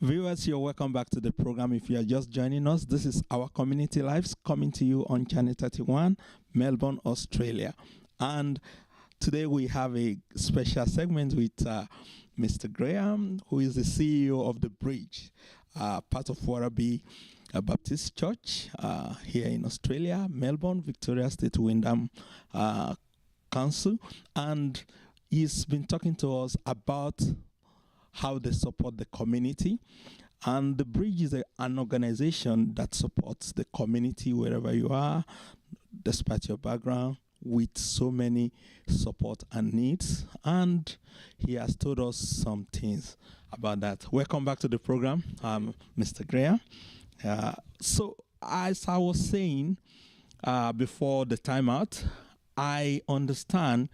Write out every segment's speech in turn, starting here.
Viewers, you're welcome back to the program. If you are just joining us, this is our Community Lives coming to you on Channel 31, Melbourne, Australia. And today we have a special segment with Mr. Graham, who is the CEO of The Bridge, part of WERRIBEE Baptist Church here in Australia, Melbourne, Victoria State, Wyndham Council. And he's been talking to us about how they support the community. And The Bridge is an organization that supports the community wherever you are, despite your background, with so many support and needs. And he has told us some things about that. Welcome back to the program, Mr. Graham. So as I was saying before the timeout, I understand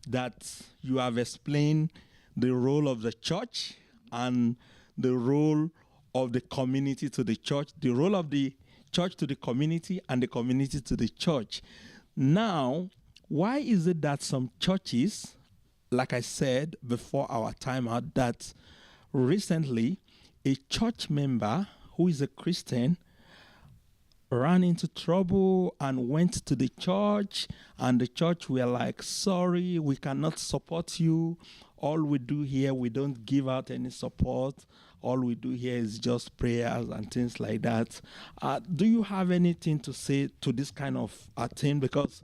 that you have explained the role of the church and the role of the community to the church, the role of the church to the community and the community to the church. Now, why is it that some churches, like I said before our timeout, that recently a church member who is a Christian ran into trouble and went to the church, and the church were like, sorry, we cannot support you. All we do here, we don't give out any support. All we do here is just prayers and things like that. Do you have anything to say to this kind of thing? Because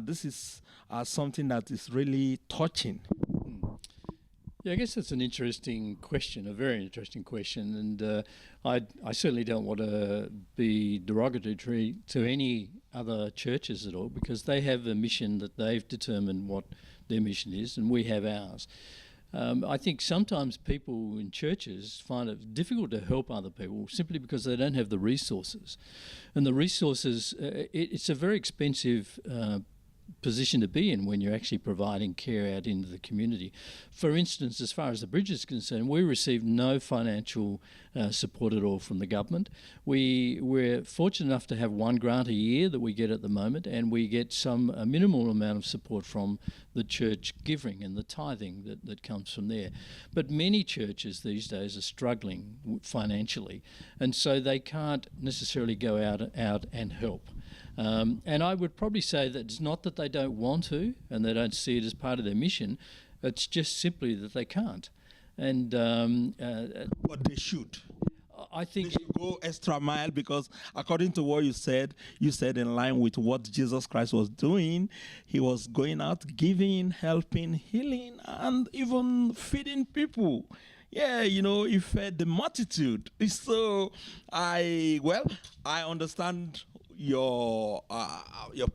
this is something that is really touching. Yeah, I guess that's an interesting question, a very interesting question, and I certainly don't want to be derogatory to any other churches at all, because they have a mission that they've determined what their mission is, and we have ours. I think sometimes people in churches find it difficult to help other people simply because they don't have the resources. And the resources, it's a very expensive position to be in when you're actually providing care out into the community. For instance, as far as the Bridge is concerned, we receive no financial support at all from the government. We're fortunate enough to have one grant a year that we get at the moment, and we get a minimal amount of support from the church giving and the tithing that comes from there. But many churches these days are struggling financially, and so they can't necessarily go out and help. And I would probably say that it's not that they don't want to and they don't see it as part of their mission, it's just simply that they can't. And but they should. I think they should go extra mile, because according to what you said in line with what Jesus Christ was doing, he was going out giving, helping, healing, and even feeding people. Yeah, he fed the multitude. So I understand your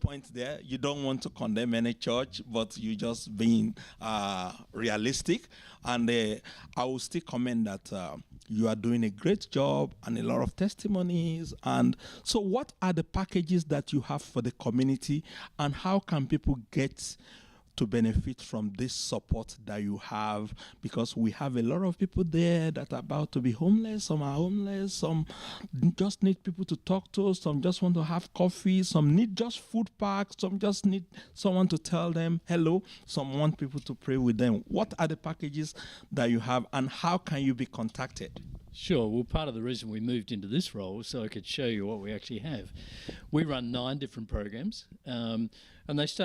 point there. You don't want to condemn any church, but you just being realistic. And I will still comment that you are doing a great job and a lot of testimonies. And so what are the packages that you have for the community, and how can people get to benefit from this support that you have? Because we have a lot of people there that are about to be homeless. Some are homeless, some just need people to talk to, some just want to have coffee, some need just food packs, some just need someone to tell them hello, some want people to pray with them. What are the packages that you have, and how can you be contacted? Sure. Well, part of the reason we moved into this role was so I could show you what we actually have. We run 9 different programs, and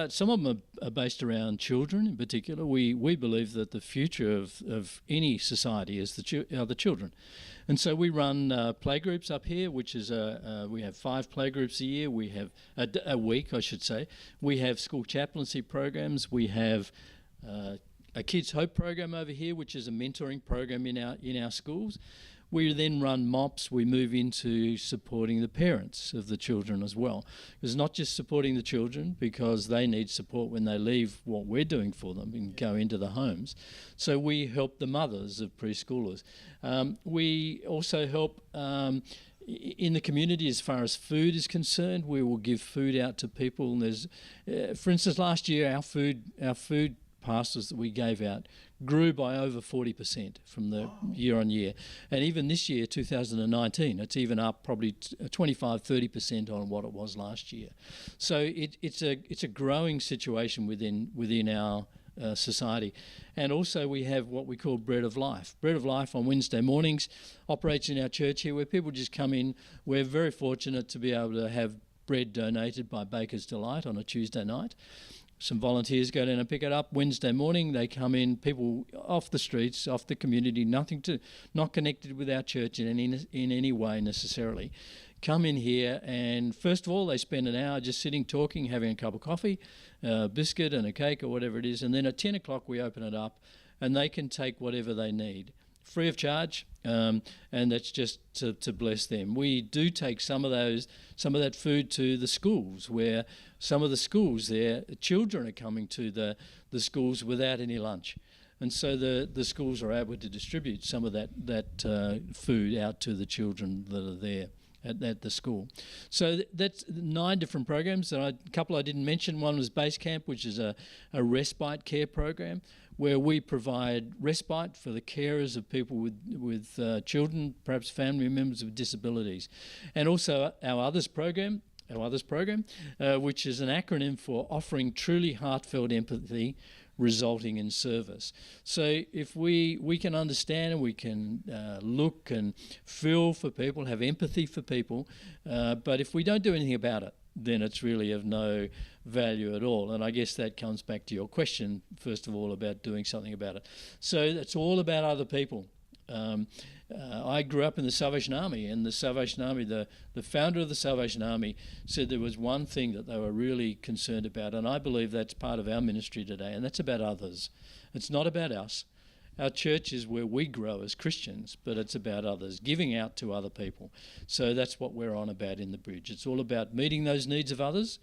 some of them are based around children in particular. We believe that the future of any society is the children. And so we run playgroups up here, which is we have 5 playgroups a year. We have a week, I should say. We have school chaplaincy programs. We have a Kids Hope program over here, which is a mentoring program in our schools. We then run MOPS. We move into supporting the parents of the children as well. It's not just supporting the children, because they need support when they leave what we're doing for them and go into the homes. So we help the mothers of preschoolers. We also help in the community as far as food is concerned. We will give food out to people. And there's, for instance, last year our food parcels that we gave out grew by over 40% from the year on year. And even this year, 2019, it's even up probably 25-30% on what it was last year. So it's a growing situation within our society. And also we have what we call Bread of Life. Bread of Life on Wednesday mornings operates in our church here, where people just come in. We're very fortunate to be able to have bread donated by Baker's Delight on a Tuesday night. Some volunteers go down and pick it up. Wednesday morning they come in, people off the streets, off the community, not connected with our church in any way necessarily, come in here, and first of all they spend an hour just sitting, talking, having a cup of coffee, a biscuit and a cake or whatever it is, and then at 10 o'clock we open it up and they can take whatever they need, free of charge, and that's just to bless them. We do take some of that food to the schools, where some of the schools there, children are coming to the schools without any lunch. And so the schools are able to distribute some of that food out to the children that are there at the school. So that's 9 different programs. A couple I didn't mention. One was Base Camp, which is a respite care program, where we provide respite for the carers of people with children, perhaps family members with disabilities. And also our Others program, which is an acronym for Offering Truly Heartfelt Empathy Resulting in Service. So if we can understand and we can look and feel for people, have empathy for people, but if we don't do anything about it, then it's really of no value at all. And I guess that comes back to your question, first of all, about doing something about it. So it's all about other people. I grew up in the Salvation Army, and the Salvation Army, the founder of the Salvation Army said there was one thing that they were really concerned about, and I believe that's part of our ministry today, and that's about others. It's not about us. Our church is where we grow as Christians, but it's about others, giving out to other people. So that's what we're on about in the Bridge. It's all about meeting those needs of others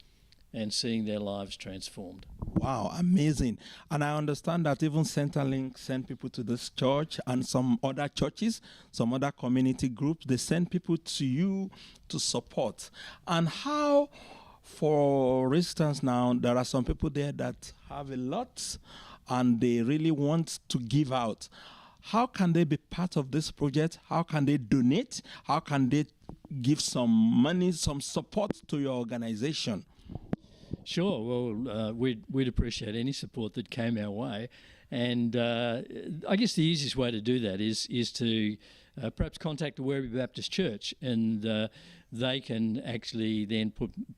and seeing their lives transformed. Wow, amazing. And I understand that even Centerlink send people to this church, and some other churches, some other community groups, they send people to you to support. And how, for instance now, there are some people there that have a lot and they really want to give out. How can they be part of this project? How can they donate? How can they give some money, some support to your organization? Sure. Well, we'd appreciate any support that came our way, and I guess the easiest way to do that is to perhaps contact the Werribee Baptist Church, and they can actually then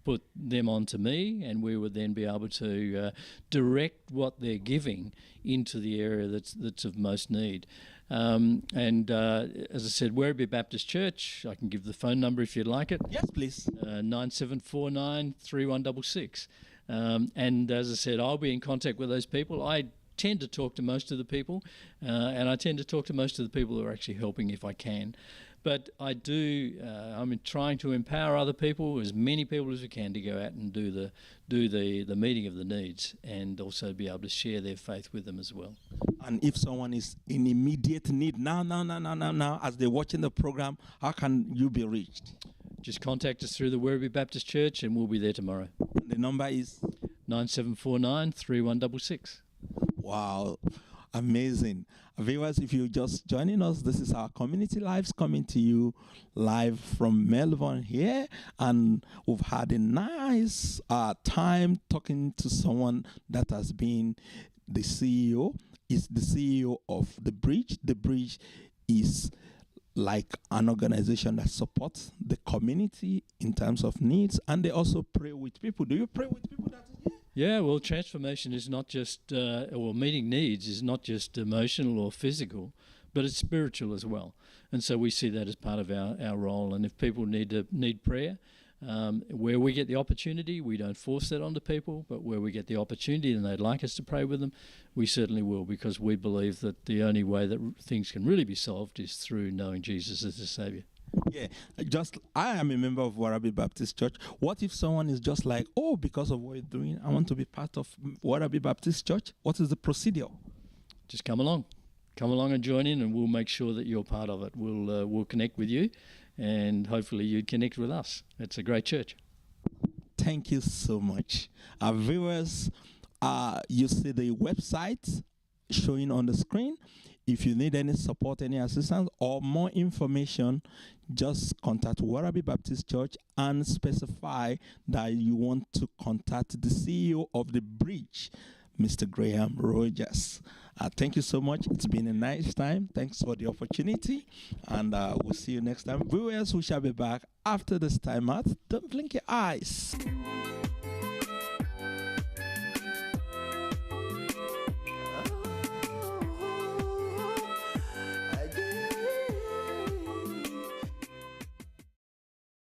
put them on to me, and we would then be able to direct what they're giving into the area that's of most need. And as I said, Werribee Baptist Church, I can give the phone number if you'd like it. Yes, please. 9749 3166. And as I said, I'll be in contact with those people. I tend to talk to most of the people, and I tend to talk to most of the people who are actually helping if I can. But I do, I'm trying to empower other people, as many people as we can, to go out and do the meeting of the needs, and also be able to share their faith with them as well. And if someone is in immediate need now, as they're watching the program, how can you be reached? Just contact us through the Werribee Baptist Church, and we'll be there tomorrow. The number is 9749 3166. Wow. Amazing. Viewers, if you're just joining us, this is our Community Lives coming to you live from Melbourne here. And we've had a nice time talking to someone that has been the CEO. Is the CEO of The Bridge. The Bridge is like an organization that supports the community in terms of needs, and they also pray with people. Do you pray with people that is here? Yeah, well, transformation is not just, or meeting needs is not just emotional or physical, but it's spiritual as well. And so we see that as part of our role. And if people need prayer, where we get the opportunity, we don't force that onto people, but where we get the opportunity and they'd like us to pray with them, we certainly will, because we believe that the only way that things can really be solved is through knowing Jesus as the Saviour. Yeah, I am a member of Werribee Baptist Church. What if someone is just like, oh, because of what you're doing, I want to be part of Werribee Baptist Church? What is the procedure? Just come along and join in, and we'll make sure that you're part of it. We'll connect with you, and hopefully you'd connect with us. It's a great church. Thank you so much. Our viewers, you see the website showing on the screen. If you need any support, any assistance, or more information, just contact Werribee Baptist Church and specify that you want to contact the CEO of The Bridge, Mr. Graham Rogers. Thank you so much. It's been a nice time. Thanks for the opportunity. And we'll see you next time. Viewers, we shall be back after this time out. Don't blink your eyes.